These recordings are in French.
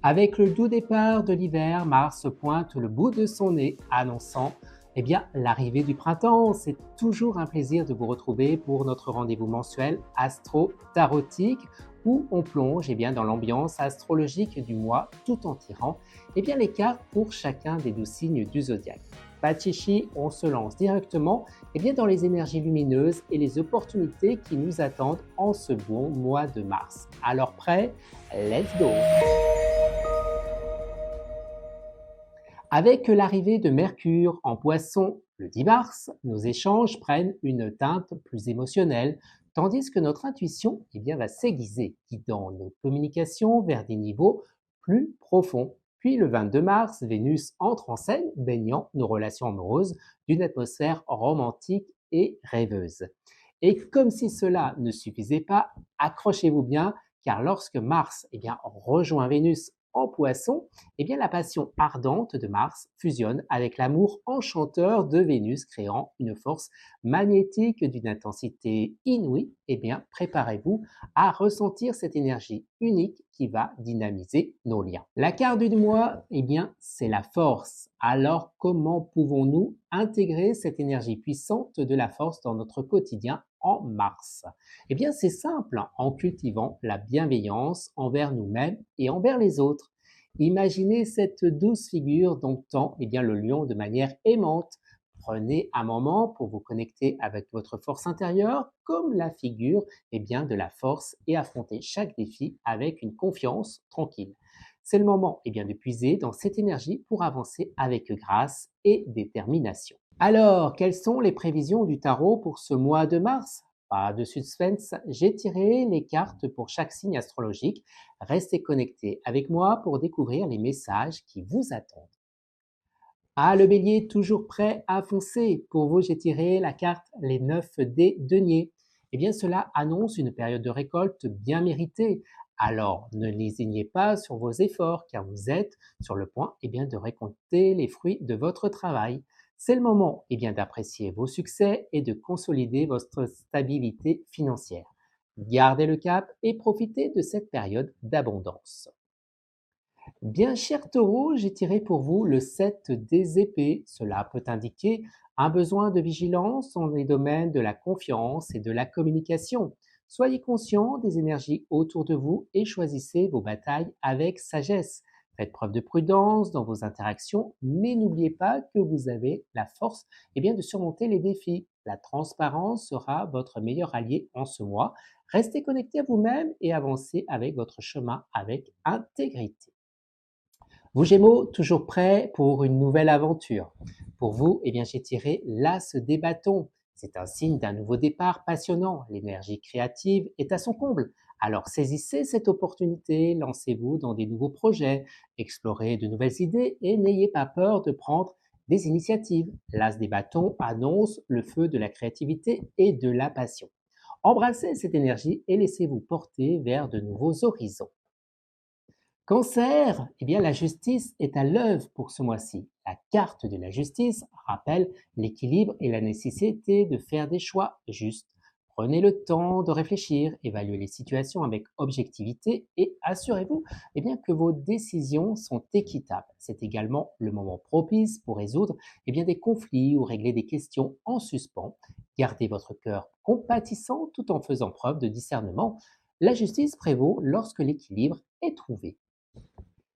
Avec le doux départ de l'hiver, Mars pointe le bout de son nez, annonçant l'arrivée du printemps. C'est toujours un plaisir de vous retrouver pour notre rendez-vous mensuel astro-tarotique où on plonge dans l'ambiance astrologique du mois tout en tirant les cartes pour chacun des 12 signes du zodiaque. Pas de chichi, on se lance directement dans les énergies lumineuses et les opportunités qui nous attendent en ce bon mois de mars. Alors prêt? Let's go! Avec l'arrivée de Mercure en Poisson le 10 mars, nos échanges prennent une teinte plus émotionnelle, tandis que notre intuition va s'aiguiser, guidant nos communications vers des niveaux plus profonds. Puis le 22 mars, Vénus entre en scène, baignant nos relations amoureuses d'une atmosphère romantique et rêveuse. Et comme si cela ne suffisait pas, accrochez-vous bien, car lorsque Mars rejoint Vénus en Poisson, la passion ardente de Mars fusionne avec l'amour enchanteur de Vénus, créant une force magnétique d'une intensité inouïe. Préparez-vous à ressentir cette énergie unique qui va dynamiser nos liens. La carte du mois, c'est la force. Alors, comment pouvons-nous intégrer cette énergie puissante de la force dans notre quotidien en mars? C'est simple, en cultivant la bienveillance envers nous-mêmes et envers les autres. Imaginez cette douce figure domptant le lion de manière aimante. Prenez un moment pour vous connecter avec votre force intérieure comme la figure de la force et affronter chaque défi avec une confiance tranquille. C'est le moment de puiser dans cette énergie pour avancer avec grâce et détermination. Alors, quelles sont les prévisions du tarot pour ce mois de mars? Pas de suspense, j'ai tiré les cartes pour chaque signe astrologique. Restez connectés avec moi pour découvrir les messages qui vous attendent. Ah, le bélier, toujours prêt à foncer. Pour vous, j'ai tiré la carte les 9 des deniers. Cela annonce une période de récolte bien méritée. Alors, ne lésignez pas sur vos efforts, car vous êtes sur le point de récolter les fruits de votre travail. C'est le moment d'apprécier vos succès et de consolider votre stabilité financière. Gardez le cap et profitez de cette période d'abondance. Bien cher taureau, j'ai tiré pour vous le 7 des épées. Cela peut indiquer un besoin de vigilance dans les domaines de la confiance et de la communication. Soyez conscient des énergies autour de vous et choisissez vos batailles avec sagesse. Faites preuve de prudence dans vos interactions, mais n'oubliez pas que vous avez la force de surmonter les défis. La transparence sera votre meilleur allié en ce mois. Restez connecté à vous-même et avancez avec votre chemin avec intégrité. Vous Gémeaux, toujours prêts pour une nouvelle aventure. Pour vous, j'ai tiré l'As des bâtons. C'est un signe d'un nouveau départ passionnant. L'énergie créative est à son comble. Alors saisissez cette opportunité, lancez-vous dans des nouveaux projets, explorez de nouvelles idées et n'ayez pas peur de prendre des initiatives. L'As des bâtons annonce le feu de la créativité et de la passion. Embrassez cette énergie et laissez-vous porter vers de nouveaux horizons. Cancer, la justice est à l'œuvre pour ce mois-ci. La carte de la justice rappelle l'équilibre et la nécessité de faire des choix justes. Prenez le temps de réfléchir, évaluez les situations avec objectivité et assurez-vous que vos décisions sont équitables. C'est également le moment propice pour résoudre des conflits ou régler des questions en suspens. Gardez votre cœur compatissant tout en faisant preuve de discernement. La justice prévaut lorsque l'équilibre est trouvé.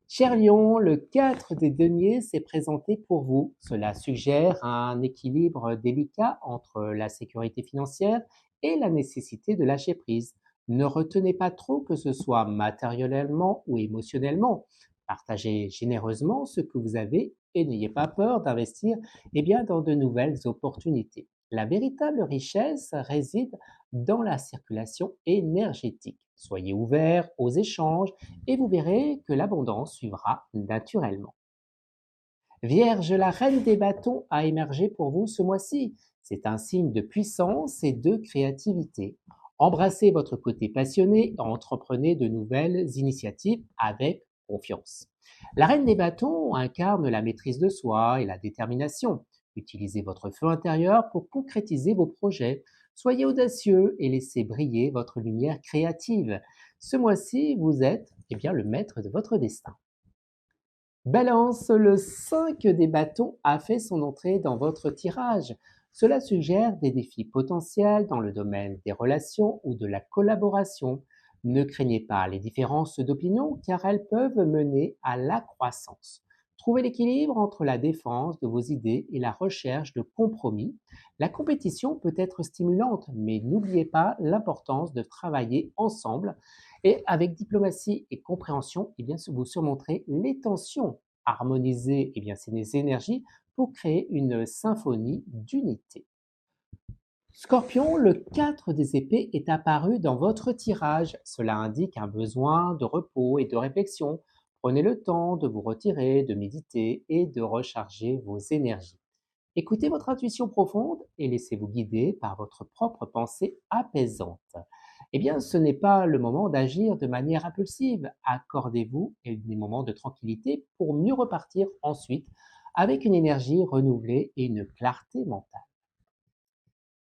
Cher Lion, le 4 des deniers s'est présenté pour vous. Cela suggère un équilibre délicat entre la sécurité financière et la nécessité de lâcher prise. Ne retenez pas trop que ce soit matériellement ou émotionnellement. Partagez généreusement ce que vous avez et n'ayez pas peur d'investir dans de nouvelles opportunités. La véritable richesse réside dans la circulation énergétique. Soyez ouverts aux échanges et vous verrez que l'abondance suivra naturellement. Vierge, la reine des bâtons a émergé pour vous ce mois-ci. C'est un signe de puissance et de créativité. Embrassez votre côté passionné et entreprenez de nouvelles initiatives avec confiance. La reine des bâtons incarne la maîtrise de soi et la détermination. Utilisez votre feu intérieur pour concrétiser vos projets. Soyez audacieux et laissez briller votre lumière créative. Ce mois-ci, vous êtes le maître de votre destin. Balance, le 5 des bâtons a fait son entrée dans votre tirage. Cela suggère des défis potentiels dans le domaine des relations ou de la collaboration. Ne craignez pas les différences d'opinion car elles peuvent mener à la croissance. Trouvez l'équilibre entre la défense de vos idées et la recherche de compromis. La compétition peut être stimulante, mais n'oubliez pas l'importance de travailler ensemble et avec diplomatie et compréhension, eh bien, vous surmonterez les tensions, harmoniser eh bien, ces énergies pour créer une symphonie d'unité. Scorpion, le 4 des épées est apparu dans votre tirage. Cela indique un besoin de repos et de réflexion. Prenez le temps de vous retirer, de méditer et de recharger vos énergies. Écoutez votre intuition profonde et laissez-vous guider par votre propre pensée apaisante. Eh bien, ce n'est pas le moment d'agir de manière impulsive. Accordez-vous des moments de tranquillité pour mieux repartir ensuite avec une énergie renouvelée et une clarté mentale.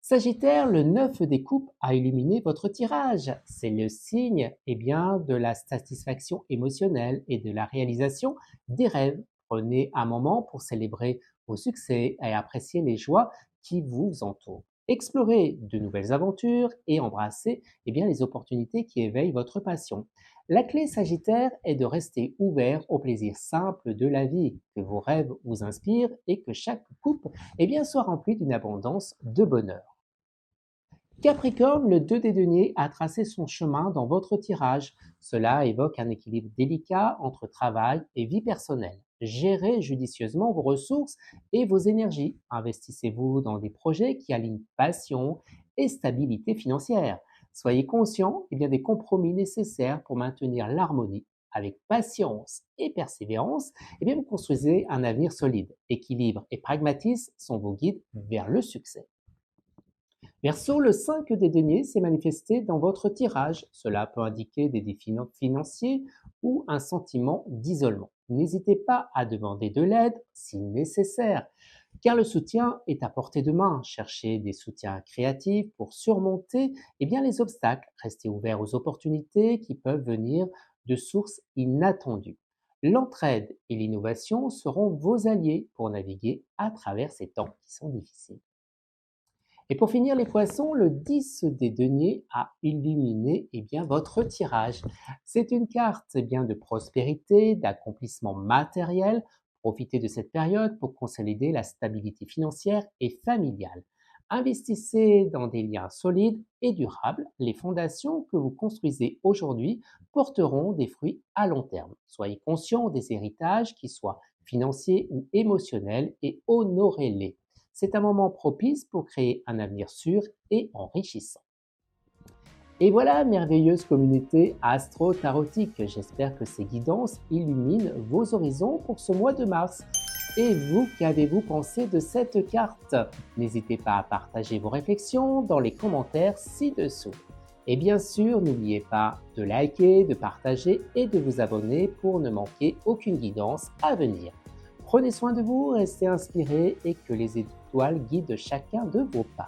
Sagittaire, le 9 des coupes a illuminé votre tirage. C'est le signe bien, de la satisfaction émotionnelle et de la réalisation des rêves. Prenez un moment pour célébrer vos succès et apprécier les joies qui vous entourent. Explorez de nouvelles aventures et embrassez bien, les opportunités qui éveillent votre passion. La clé Sagittaire est de rester ouvert au plaisir simple de la vie, que vos rêves vous inspirent et que chaque coupe bien, soit remplie d'une abondance de bonheur. Capricorne, le 2 des deniers a tracé son chemin dans votre tirage. Cela évoque un équilibre délicat entre travail et vie personnelle. Gérez judicieusement vos ressources et vos énergies. Investissez-vous dans des projets qui alignent passion et stabilité financière. Soyez conscient bien, des compromis nécessaires pour maintenir l'harmonie. Avec patience et persévérance, bien, vous construisez un avenir solide. Équilibre et pragmatisme sont vos guides vers le succès. Verseau, le 5 des deniers s'est manifesté dans votre tirage. Cela peut indiquer des défis financiers ou un sentiment d'isolement. N'hésitez pas à demander de l'aide si nécessaire, car le soutien est à portée de main. Cherchez des soutiens créatifs pour surmonter bien, les obstacles. Restez ouvert aux opportunités qui peuvent venir de sources inattendues. L'entraide et l'innovation seront vos alliés pour naviguer à travers ces temps qui sont difficiles. Et pour finir, les poissons, le 10 des deniers a illuminé bien, votre tirage. C'est une carte bien, de prospérité, d'accomplissement matériel. Profitez de cette période pour consolider la stabilité financière et familiale. Investissez dans des liens solides et durables. Les fondations que vous construisez aujourd'hui porteront des fruits à long terme. Soyez conscient des héritages, qu'ils soient financiers ou émotionnels, et honorez-les. C'est un moment propice pour créer un avenir sûr et enrichissant. Et voilà, merveilleuse communauté astro-tarotique. J'espère que ces guidances illuminent vos horizons pour ce mois de mars. Et vous, qu'avez-vous pensé de cette carte? N'hésitez pas à partager vos réflexions dans les commentaires ci-dessous. Et bien sûr, n'oubliez pas de liker, de partager et de vous abonner pour ne manquer aucune guidance à venir. Prenez soin de vous, restez inspirés et que les étoiles guident chacun de vos pas.